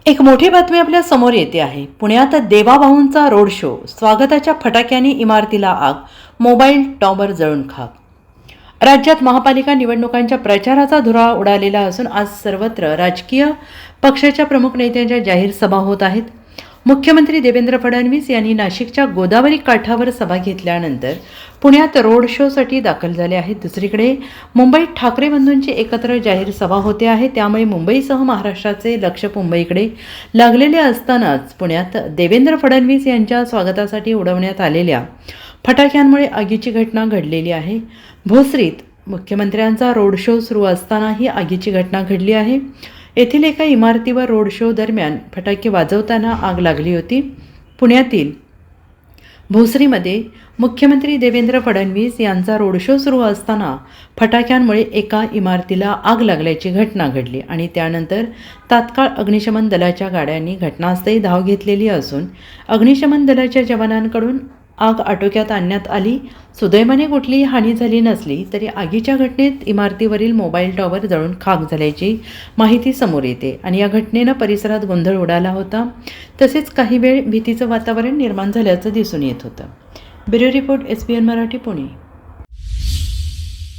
एक मोठी बातमी आपल्या समोर येते आहे. पुण्यात देवाभाऊंचा रोड शो, स्वागताच्या फटाक्यांनी इमारतीला आग, मोबाईल टॉवर जळून खाक. राज्यात महापालिका निवडणुकांच्या प्रचाराचा धुरा उडालेला असून आज सर्वत्र राजकीय पक्षाच्या प्रमुख नेत्यांच्या जाहीर सभा होत आहेत. मुख्यमंत्री देवेंद्र फडणवीस यांनी नाशिकच्या गोदावरी काठावर सभा घेतल्यानंतर पुण्यात रोड शोसाठी दाखल झाले आहेत. दुसरीकडे मुंबईत ठाकरे बंधूंची एकत्र जाहीर सभा होते आहे. त्यामुळे मुंबईसह महाराष्ट्राचे लक्ष मुंबईकडे लागलेले असतानाच पुण्यात देवेंद्र फडणवीस यांच्या स्वागतासाठी उडवण्यात आलेल्या फटाक्यांमुळे आगीची घटना घडलेली आहे. भोसरीत मुख्यमंत्र्यांचा रोड शो सुरू असताना ही आगीची घटना घडली आहे. येथील एका इमारतीवर रोड शो दरम्यान फटाके वाजवताना आग लागली होती. पुण्यातील भोसरीमध्ये मुख्यमंत्री देवेंद्र फडणवीस यांचा रोड शो सुरू असताना फटाक्यांमुळे एका इमारतीला आग लागल्याची घटना घडली आणि त्यानंतर तात्काळ अग्निशमन दलाच्या गाड्यांनी घटनास्थळी धाव घेतलेली असून अग्निशमन दलाच्या जवानांकडून आग आटोक्यात आणण्यात आली. सुदैवाने कुठलीही हानी झाली नसली तरी आगीच्या घटनेत इमारतीवरील मोबाईल टॉवर जळून खाक झाल्याची माहिती समोर येते आणि या घटनेनं परिसरात गोंधळ उडाला होता. तसेच काही वेळ भीतीचं वातावरण निर्माण झाल्याचं दिसून येत होतं. Bureau report SBN Marathi, Pune.